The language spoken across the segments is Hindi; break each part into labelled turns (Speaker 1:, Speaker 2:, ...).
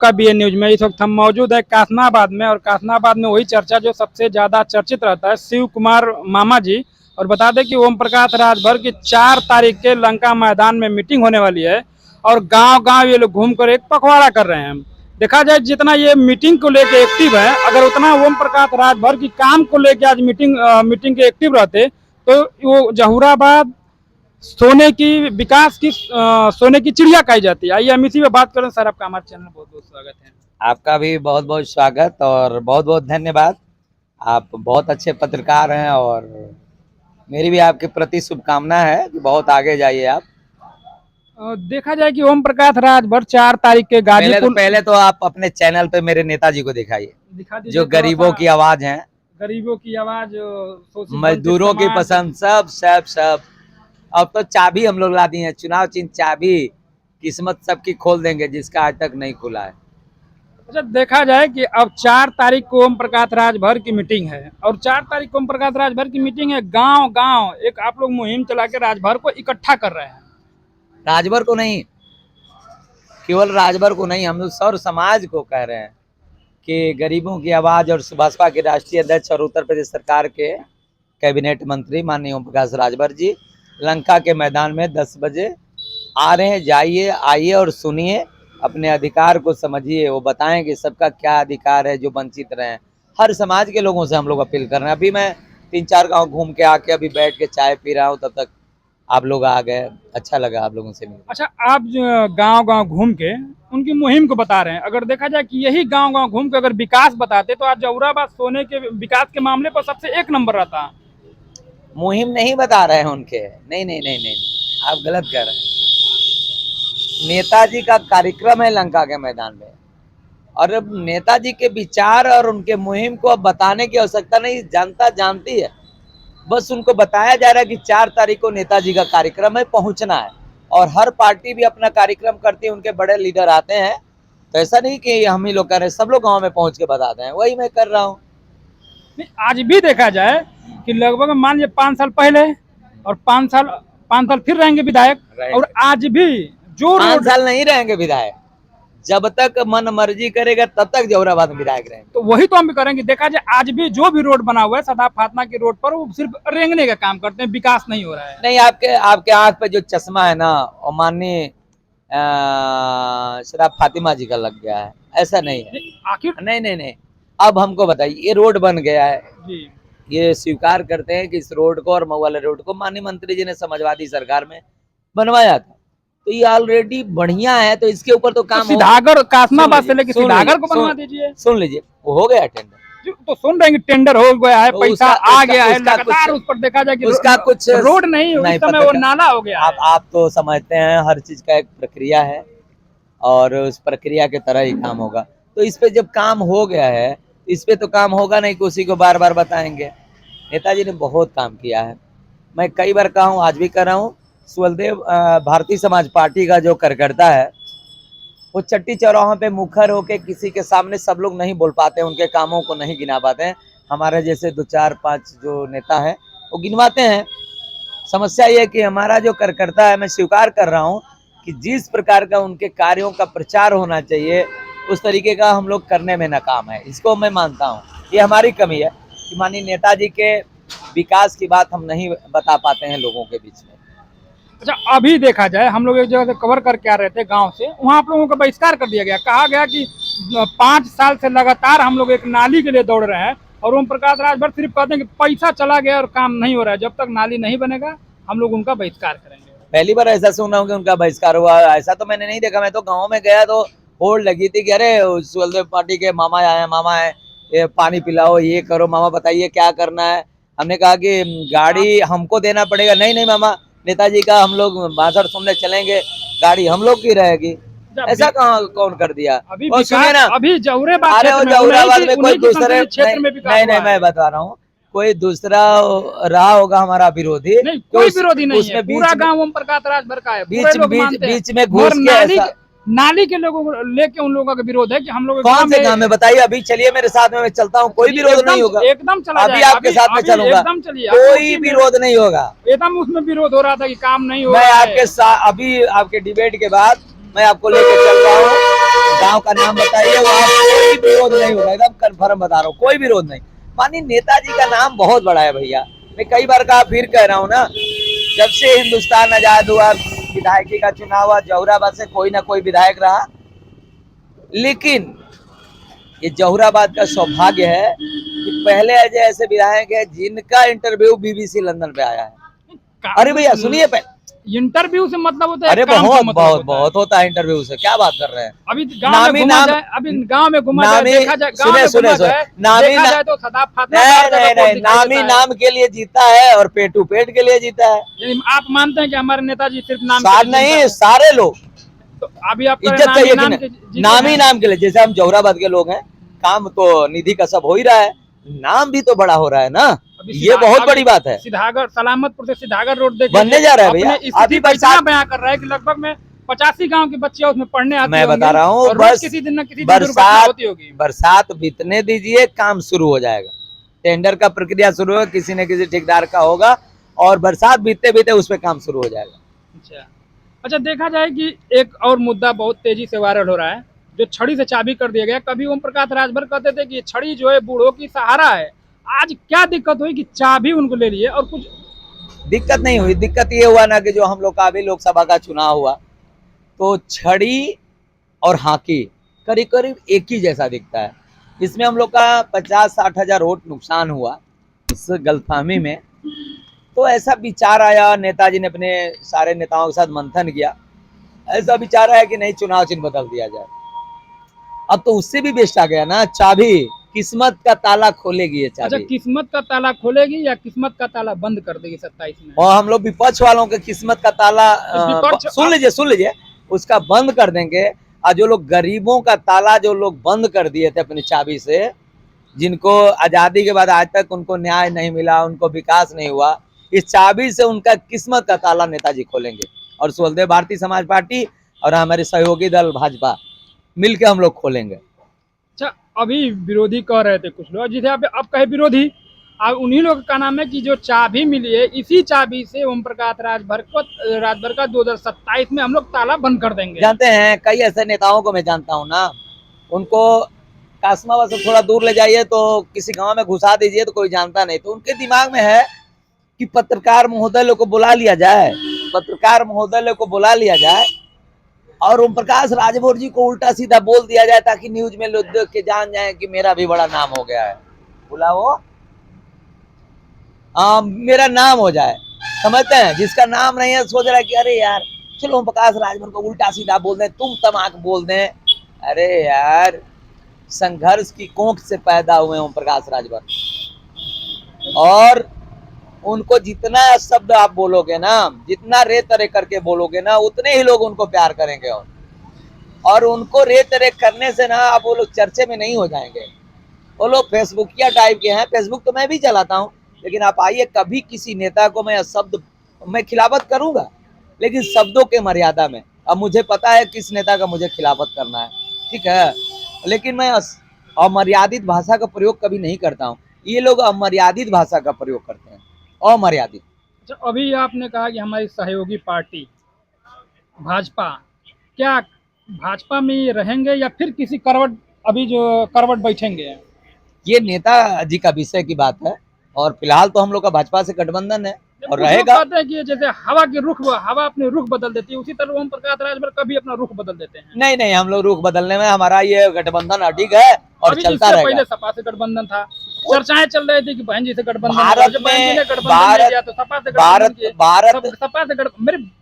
Speaker 1: का BN न्यूज में इस वक्त हम मौजूद है कासनाबाद में, और कासनाबाद में वही चर्चा जो सबसे ज्यादा चर्चित रहता है, शिव कुमार मामा जी। और बता दें कि ओम प्रकाश राजभर की 4 तारीख के लंका मैदान में मीटिंग होने वाली है, और गांव गांव ये लोग घूमकर एक पखवाड़ा कर रहे हैं। देखा जाए जितना ये मीटिंग को लेके एक्टिव है, अगर उतना ओम प्रकाश राजभर की काम को लेके आज मीटिंग के एक्टिव रहते तो वो जहूराबाद सोने की विकास की सोने की चिड़िया कही जाती है। आइए हम इसी पे बात करें। सर आपका हमारे चैनल में बहुत बहुत स्वागत है।
Speaker 2: आपका भी बहुत बहुत स्वागत और बहुत बहुत धन्यवाद। आप बहुत अच्छे पत्रकार हैं और मेरी भी आपके प्रति शुभकामना है कि बहुत आगे जाइए आप।
Speaker 1: देखा जाए कि ओम प्रकाश राजभर 4 तारीख के गाजीपुर
Speaker 2: पहले तो आप अपने चैनल पे मेरे नेताजी को दिखाइए,
Speaker 1: दिखा दीजिए,
Speaker 2: जो गरीबों की आवाज है,
Speaker 1: गरीबों की आवाज,
Speaker 2: मजदूरों की पसंद, सब सब सब। अब तो चाबी हम लोग ला दिए हैं, चुनाव चिन्ह चाबी, किस्मत सबकी खोल देंगे जिसका आज तक नहीं खुला है।
Speaker 1: अच्छा, देखा जाए कि अब 4 तारीख को ओम प्रकाश राजभर की मीटिंग है, और 4 तारीख को ओम प्रकाश राजभर की मीटिंग है। गांव गांव एक आप लोग मुहिम चला के राजभर को इकट्ठा कर रहे हैं।
Speaker 2: राजभर को नहीं, केवल राजभर को नहीं, हम लोग सौर समाज को कह रहे हैं कि गरीबों की आवाज और भाजपा के राष्ट्रीय अध्यक्ष और उत्तर प्रदेश सरकार के कैबिनेट मंत्री माननीय ओम प्रकाश राजभर जी लंका के मैदान में 10 बजे आ रहे हैं। जाइए, आइए और सुनिए, अपने अधिकार को समझिए। वो बताएं कि सबका क्या अधिकार है जो वंचित रहे। हर समाज के लोगों से हम लोग अपील कर रहे हैं। अभी मैं 3-4 गांव घूम के आके अभी बैठ के चाय पी रहा हूँ, तब तक आप लोग आ गए। अच्छा लगा आप लोगों से मिलकर।
Speaker 1: अच्छा, आप गांव गांव घूम के उनकी मुहिम को बता रहे हैं। अगर देखा जाए कि यही गांव गांव घूम के अगर विकास बताते तो आज जहूराबाद सोने के विकास के मामले पर सबसे 1 नंबर रहता।
Speaker 2: मुहिम नहीं बता रहे हैं उनके, नहीं नहीं नहीं नहीं, आप गलत कह रहे हैं। नेताजी का कार्यक्रम है लंका के मैदान में, और अब नेताजी के विचार और उनके मुहिम को अब बताने की आवश्यकता नहीं, जनता जानती है। बस उनको बताया जा रहा है कि 4 तारीख को नेताजी का कार्यक्रम है, पहुंचना है। और हर पार्टी भी अपना कार्यक्रम करती है, उनके बड़े लीडर आते हैं। तो ऐसा नहीं कि हम ही लोग कर रहे हैं, सब लोग गाँव में पहुंच के बताते हैं, वही मैं कर रहा हूँ।
Speaker 1: आज भी देखा जाए कि लगभग मान लीजिए 5 साल पहले और 5 साल फिर रहेंगे विधायक, और आज भी जो
Speaker 2: 5 साल नहीं रहेंगे विधायक, जब तक मन मर्जी करेगा तब तक जहूराबाद में विधायक रहेंगे।
Speaker 1: तो वही तो हम भी करेंगे। देखा जाए आज भी जो भी रोड बना हुआ है सदा फातमा की रोड पर, वो सिर्फ रेंगने का काम करते हैं, विकास नहीं हो रहा है।
Speaker 2: नहीं, आपके आंख पे जो चश्मा है ना, और माननीय शराब फातिमा जी का लग गया है, ऐसा नहीं है।
Speaker 1: आखिर
Speaker 2: नहीं नहीं नहीं, अब हमको बताइए, ये रोड बन गया है
Speaker 1: जी,
Speaker 2: ये स्वीकार करते हैं कि इस रोड को और मऊ वाले रोड को माननीय मंत्री जी ने समाजवादी सरकार में बनवाया था, तो ये ऑलरेडी बढ़िया है। तो इसके ऊपर तो काम
Speaker 1: सीधागढ़ कासनाबाद से लेकर सीधागढ़ को बनवा दीजिए।
Speaker 2: सुन लीजिए, वो हो गया टेंडर,
Speaker 1: तो सुन रहे हैं कि टेंडर हो गया है, पैसा आ गया है लगातार। उस पर देखा जाए कि
Speaker 2: उसका कुछ
Speaker 1: रोड नहीं, उस समय वो नाला हो गया।
Speaker 2: आप तो समझते हैं हर चीज का एक प्रक्रिया है, और उस प्रक्रिया के तरह ही काम होगा। तो इस पे जब काम हो गया है, इस पे तो काम होगा नहीं कि उसी को बार बार बताएंगे। नेताजी ने बहुत काम किया है, मैं कई बार कहा हूँ, आज भी कर रहा हूँ। सुलदेव भारतीय समाज पार्टी का जो कार्यकर्ता है, वो चट्टी चौराहों पे मुखर होके किसी के सामने सब लोग नहीं बोल पाते, उनके कामों को नहीं गिना पाते हैं। हमारे जैसे 2-4-5 जो नेता हैं वो गिनवाते हैं। समस्या ये है कि हमारा जो कार्यकर्ता है, मैं स्वीकार कर रहा हूँ कि जिस प्रकार का उनके कार्यों का प्रचार होना चाहिए उस तरीके का हम लोग करने में नाकाम है। इसको मैं मानता हूँ, ये हमारी कमी है कि माननीय नेताजी के विकास की बात हम नहीं बता पाते हैं लोगों के बीच में।
Speaker 1: अच्छा, अभी देखा जाए हम लोग एक जगह से कवर करके आ रहे थे गांव से, वहां आप लोगों का बहिष्कार कर दिया गया। कहा गया कि 5 साल से लगातार हम लोग एक नाली के लिए दौड़ रहे हैं, और ओम प्रकाश राजभर सिर्फ कहते हैं कि पैसा चला गया और काम नहीं हो रहा है। जब तक नाली नहीं बनेगा हम लोग उनका बहिष्कार करेंगे।
Speaker 2: पहली बार ऐसा सुन रहा हूँ कि उनका बहिष्कार हुआ, ऐसा तो मैंने नहीं देखा। मैं तो गाँव में गया तो होड़ लगी थी कि अरे सुलदेव पार्टी के मामा आए, मामा है, ये पानी पिलाओ, ये करो, मामा बताइए क्या करना है। हमने कहा कि गाड़ी हमको देना पड़ेगा। नहीं नहीं मामा, नेताजी का हम लोग भाषण सुनने चलेंगे, गाड़ी हम लोग की रहेगी। ऐसा कहाँ कौन कर दिया?
Speaker 1: अभी
Speaker 2: सुनिए ना,
Speaker 1: अभी जहूराबाद
Speaker 2: में कोई दूसरे क्षेत्र में नहीं, मैं बता रहा हूँ, कोई दूसरा रहा होगा हमारा विरोधी।
Speaker 1: नहीं, कोई विरोधी नहीं है, पूरा गांव ओम प्रकाश राजभर का है।
Speaker 2: बीच में घुस के
Speaker 1: नाली के लोगों को लेके उन लोगों का विरोध है कि हम लोग
Speaker 2: कौन से गांव में बताइए। अभी चलिए मेरे साथ में, मैं चलता हूँ, कोई विरोध नहीं होगा।
Speaker 1: एकदम चला
Speaker 2: अभी आपके साथ में चलूंगा,
Speaker 1: एकदम चलिए,
Speaker 2: कोई विरोध नहीं होगा।
Speaker 1: एकदम उसमें विरोध हो रहा था कि काम नहीं हो रहा
Speaker 2: है। मैं आपके साथ अभी आपके डिबेट के बाद मैं आपको लेके चल रहा हूँ गांव का नाम बताइए, वहाँ कोई विरोध नहीं होगा, एकदम कन्फर्म बता रहा हूँ, कोई विरोध नहीं। माननीय नेताजी का नाम बहुत बड़ा है भैया, मैं कई बार कहा, फिर कह रहा हूँ ना, जब से हिंदुस्तान आजाद हुआ, विधायकी का चुनाव हुआ, जहुराबाद से कोई ना कोई विधायक रहा, लेकिन ये जहुराबाद का सौभाग्य है कि पहले ऐसे विधायक है जिनका इंटरव्यू बीबीसी लंदन पे आया है। अरे भैया सुनिए,
Speaker 1: इंटरव्यू से मतलब होता है,
Speaker 2: अरे
Speaker 1: काम से
Speaker 2: बहुत
Speaker 1: मतलब
Speaker 2: बहुत
Speaker 1: होता है।
Speaker 2: बहुत होता है इंटरव्यू से, क्या बात कर रहे हैं।
Speaker 1: अभी गांव में घुमा जाए, अभी गांव में घुमा जाए, देखा जाए, गांव में घुमा जाए, देखा जाए तो सदा फातना
Speaker 2: नहीं, नामी नाम के लिए जीता है और पेटू पेट के लिए जीता है।
Speaker 1: यानी आप मानते हैं कि हमारे नेताजी सिर्फ नाम
Speaker 2: नहीं, सारे लोग,
Speaker 1: तो अभी आप
Speaker 2: इज्जत चाहिए कि नामी नाम के लिए, जैसे हम जहुराबाद के लोग हैं, काम तो निधि का सब हो ही रहा है, नाम भी तो बड़ा हो रहा है ना, ये बहुत बड़ी बात है।
Speaker 1: सीधागढ़, सलामतपुर से सीधागढ़ रोड देखिए,
Speaker 2: बनने जा रहा है भैया,
Speaker 1: अभी बरसात बयां कर रहा है कि लगभग में 85 गांव के बच्चे उसमें पढ़ने आते
Speaker 2: मैं बता रहा हूँ, बस
Speaker 1: किसी दिन न किसी
Speaker 2: बरसात बीतने दीजिए, काम शुरू हो जाएगा, टेंडर का प्रक्रिया शुरू होगा, किसी न किसी ठेकेदार का होगा, और बरसात बीतते बीतते उस पर काम शुरू हो जाएगा।
Speaker 1: अच्छा, देखा जाए कि एक और मुद्दा बहुत तेजी से वायरल हो रहा है, जो छड़ी से चाबी कर दिया गया। कभी ओम प्रकाश राजभर कहते थे कि छड़ी जो है बूढ़ों की सहारा है, आज क्या दिक्कत हुई कि चाबी उनको ले लिए? और कुछ
Speaker 2: दिक्कत नहीं हुई, दिक्कत ये हुआ ना कि जो हम लोग का अभी लोकसभा का चुनाव हुआ, तो छड़ी और हॉकी करीब करीब एक ही जैसा दिखता है, इसमें हम लोग का 50-60 हजार वोट नुकसान हुआ इस गलतफहमी में। तो ऐसा विचार आया, नेताजी ने अपने सारे नेताओं के साथ मंथन किया, ऐसा विचार आया कि नहीं, चुनाव चिन्ह बदल दिया जाए। अब तो उससे भी बेस्ट आ गया ना, चाबी किस्मत का ताला खोलेगी ये चाबी।
Speaker 1: अच्छा, किस्मत का ताला खोलेगी या किस्मत का ताला बंद कर देगी 27 में?
Speaker 2: और हम लोग विपक्ष वालों के किस्मत का ताला सुन लीजिए, उसका बंद कर देंगे, और जो लोग गरीबों का ताला जो लोग बंद कर दिए थे अपनी चाबी से, जिनको आजादी के बाद आज तक उनको न्याय नहीं मिला, उनको विकास नहीं हुआ, इस चाबी से उनका किस्मत का ताला नेताजी खोलेंगे, और सुहलदेव भारतीय समाज पार्टी और हमारे सहयोगी दल भाजपा मिलके हम लोग खोलेंगे।
Speaker 1: अच्छा, अभी विरोधी कह रहे थे कुछ लोग, जिसे अब कहे विरोधी, अब उन्हीं लोग का नाम है कि जो चाबी मिली है, इसी चाबी से ओम प्रकाश राजभर का 2027 में हम लोग ताला बंद कर देंगे।
Speaker 2: जानते हैं, कई ऐसे नेताओं को मैं जानता हूँ ना, उनको कासमाबाद से थोड़ा दूर ले जाइए तो किसी गांव में घुसा दीजिए तो कोई जानता नहीं, तो उनके दिमाग में है कि पत्रकार महोदय को बुला लिया जाए, पत्रकार महोदय को बुला लिया जाए और ओम प्रकाश राजभर जी को उल्टा सीधा बोल दिया जाए, ताकि न्यूज में लोग देख के जान जाए कि मेरा भी बड़ा नाम हो गया है, बुलाओ मेरा नाम हो जाए। समझते हैं, जिसका नाम नहीं है सोच रहा है कि अरे यार चलो ओम प्रकाश राजभर को उल्टा सीधा बोल दें, तुम तमाक बोल दें। अरे यार, संघर्ष की कोख से पैदा हुए ओम प्रकाश राजभर, और उनको जितना शब्द आप बोलोगे ना, जितना रे तरे करके बोलोगे ना, उतने ही लोग उनको प्यार करेंगे, और उनको रे तरे करने से ना आप वो लोग चर्चे में नहीं हो जाएंगे। वो लोग फेसबुकिया टाइप के हैं, फेसबुक तो मैं भी चलाता हूँ, लेकिन आप आइए, कभी किसी नेता को मैं खिलाफत करूंगा, लेकिन शब्दों के मर्यादा में। अब मुझे पता है किस नेता का मुझे खिलाफत करना है, ठीक है, लेकिन मैं अमर्यादित भाषा का प्रयोग कभी नहीं करता हूँ। ये लोग अमर्यादित भाषा का प्रयोग करते हैं, अमर्यादित।
Speaker 1: अच्छा, अभी आपने कहा कि हमारी सहयोगी पार्टी भाजपा, क्या भाजपा में रहेंगे या फिर किसी करवट बैठेंगे?
Speaker 2: ये नेताजी का विषय की बात है, और फिलहाल तो हम लोग का भाजपा से गठबंधन है और रहेगा।
Speaker 1: कहते हैं कि जैसे हवा अपने रुख बदल देती है, उसी तरह ओम प्रकाश राजभर कभी अपना रुख बदल देते हैं।
Speaker 2: नहीं, हम लोग रुख बदलने में, हमारा ये गठबंधन अडिग है और चलता रहेगा।
Speaker 1: पहले सपा से गठबंधन था, चर्चाएं चल रही थी कि बहन जी से गठबंधन,
Speaker 2: भारत में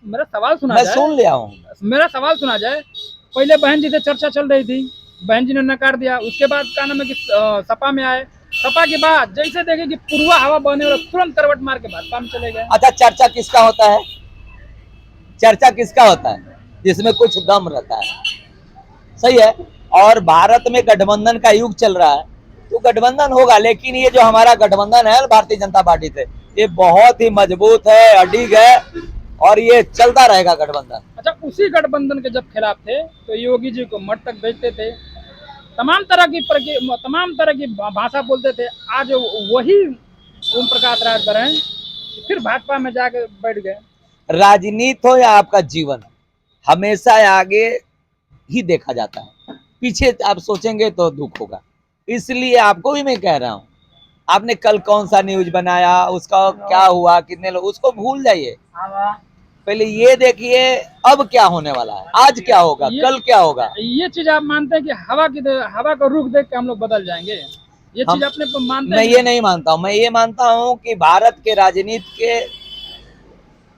Speaker 1: मेरा सवाल सुना
Speaker 2: मैं सुन लिया हूँ,
Speaker 1: मेरा सवाल सुना जाए। पहले बहन जी से चर्चा चल रही थी, बहन जी ने नकार दिया, उसके बाद क्या नाम है कि सपा में आए, सपा के बाद जैसे देखे कि पूर्वा हवा बहने और तुरंत करवट मार के भाजपा में चले गए।
Speaker 2: अच्छा, चर्चा किसका होता है? चर्चा किसका होता है? जिसमें कुछ दम रहता है, सही है। और भारत में गठबंधन का युग चल रहा है, तो गठबंधन होगा, लेकिन ये जो हमारा गठबंधन है भारतीय जनता पार्टी से, ये बहुत ही मजबूत है, अडिग है, और ये चलता रहेगा गठबंधन।
Speaker 1: अच्छा, उसी गठबंधन के जब खिलाफ थे तो योगी जी को मठ तक भेजते थे, तमाम तरह की भाषा बोलते थे। आज वही ओम प्रकाश राजभर हैं, फिर भाजपा में जाके बैठ गए।
Speaker 2: राजनीति हो या आपका जीवन, हमेशा आगे ही देखा जाता है। पीछे आप सोचेंगे तो दुख होगा। इसलिए आपको भी मैं कह रहा हूँ, आपने कल कौन सा न्यूज बनाया, उसका क्या हुआ, कितने लोग, उसको भूल जाइए। पहले ये देखिए अब क्या होने वाला है, आज क्या होगा, कल क्या होगा।
Speaker 1: ये चीज आप मानते हैं कि हवा का रुख देख के हम लोग बदल जाएंगे? ये चीज अपने मानते
Speaker 2: मैं
Speaker 1: हैं?
Speaker 2: ये नहीं मानता हूँ। मैं ये मानता हूँ कि भारत के राजनीति के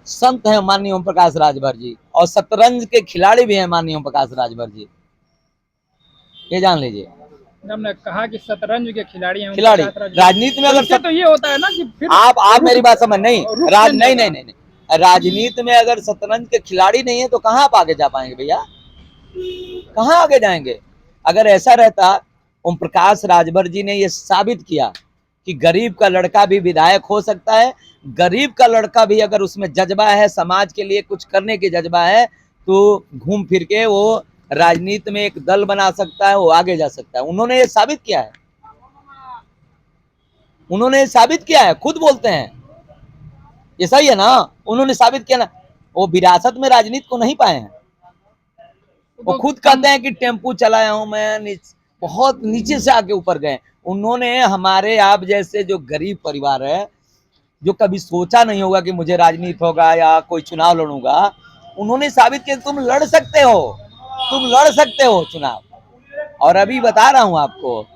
Speaker 2: संत हैं माननीय ओम प्रकाश राजभर जी, और शतरंज के खिलाड़ी भी हैं माननीय ओम प्रकाश राजभर जी, ये जान लीजिए।
Speaker 1: हमने कहा कि शतरंज के खिलाड़ी हैं
Speaker 2: खिलाड़ी राजनीति में, अगर
Speaker 1: तो ये होता है ना कि फिर
Speaker 2: आप मेरी बात समझ नहीं, नहीं
Speaker 1: नहीं,
Speaker 2: नहीं, राजनीति में अगर शतरंज के खिलाड़ी नहीं है तो कहाँ आप आगे जा पाएंगे भैया, कहाँ आगे जाएंगे। अगर ऐसा रहता, ओम प्रकाश राजभर जी ने ये साबित किया कि गरीब का लड़का भी विधायक हो सकता है, गरीब का लड़का भी अगर उसमें जज्बा है, समाज के लिए कुछ करने की जज्बा है, तो घूम फिर के वो राजनीति में एक दल बना सकता है, वो आगे जा सकता है। उन्होंने ये साबित किया है, उन्होंने साबित किया है, खुद बोलते हैं। ये सही है ना, उन्होंने साबित किया ना, वो विरासत में राजनीति को नहीं पाए हैं। वो खुद कहते हैं कि टेम्पू चलाया हूं मैं, बहुत नीचे से आके ऊपर गए। उन्होंने हमारे आप जैसे जो गरीब परिवार है, जो कभी सोचा नहीं होगा कि मुझे राजनीति होगा या कोई चुनाव लड़ूंगा, उन्होंने साबित किया तुम लड़ सकते हो, तुम लड़ सकते हो चुनाव। और अभी बता रहा हूं आपको,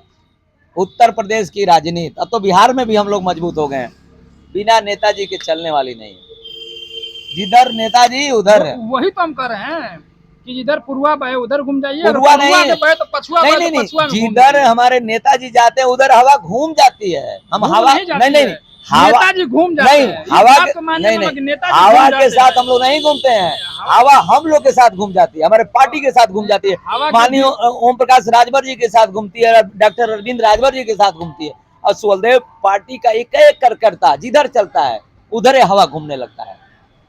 Speaker 2: उत्तर प्रदेश की राजनीति, अब तो बिहार में भी हम लोग मजबूत हो गए हैं, बिना नेताजी के चलने वाली नहीं। जिधर नेताजी उधर है।
Speaker 1: वही तो हम कर रहे हैं कि जिधर पूर्वा बहे उधर घूम जाइए,
Speaker 2: पूर्वा नहीं,
Speaker 1: तो पछुआ
Speaker 2: नहीं, जिधर हमारे नेताजी जाते हैं उधर हवा घूम जाती है। हम हवा नहीं,
Speaker 1: नेताजी घूम जाते हैं,
Speaker 2: हवा हवा के साथ हम लोग नहीं घूमते हैं, हवा हम लोग के साथ घूम जाती है, हमारे पार्टी के साथ घूम जाती है, माननीय ओम प्रकाश राजभर जी के साथ घूमती है, डॉक्टर अरविंद राजभर जी के साथ घूमती है, और सुहलदेव पार्टी का एक एक कार्यकर्ता जिधर चलता है उधर हवा घूमने लगता है।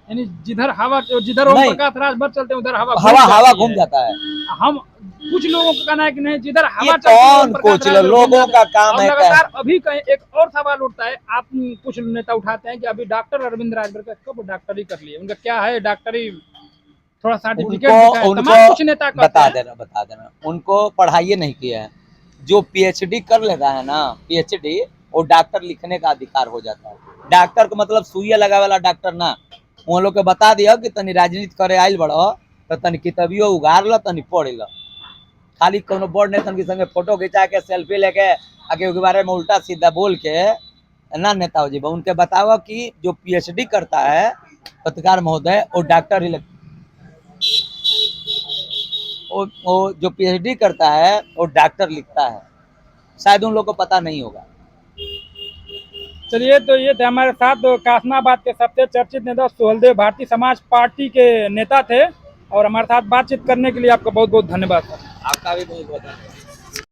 Speaker 1: यानी जिधर ओम प्रकाश राजभर चलते हैं उधर हवा
Speaker 2: घूम जाता है।
Speaker 1: हम कुछ लोगों का कहना है कि नहीं, जिधर हवा
Speaker 2: कौन कुछ लोगों का काम है।
Speaker 1: लगातार अभी एक और सवाल उठता है, आप कुछ नेता उठाते हैं कि अभी डॉक्टर अरविंद राजभर का कब डॉक्टरी कर लिए, उनका क्या है डॉक्टरी, थोड़ा सर्टिफिकेट
Speaker 2: उनको
Speaker 1: कुछ नेता
Speaker 2: बता देना उनको पढ़ाई नहीं किया है। जो पीएचडी कर लेता है ना, पीएचडी, वो डॉक्टर लिखने का अधिकार हो जाता है। डॉक्टर को मतलब सुइया लगा वाला डॉक्टर ना, वो लोग के बता दिया कि तनी राजनीति करे आइल बड़ो तो तनी किताबियों उगार लो, तनी पढ़ लो। खाली कोनो बड़ नेतन के संगे फोटो खिंचा के सेल्फी लेके आगे के बारे में उल्टा सीधा बोल के ना नेता हो जी, उनके बताओ कि जो पीएचडी करता है पत्रकार महोदय, वो डॉक्टर ही लगता, वो जो पीएचडी करता है वो डॉक्टर लिखता है, शायद उन लोग को पता नहीं होगा।
Speaker 1: चलिए, तो ये थे हमारे साथ कासनाबाद के सबसे चर्चित नेता सुहलदेव, भारतीय समाज पार्टी के नेता थे, और हमारे साथ बातचीत करने के लिए आपका बहुत बहुत धन्यवाद।
Speaker 2: आपका भी बहुत बहुत धन्यवाद।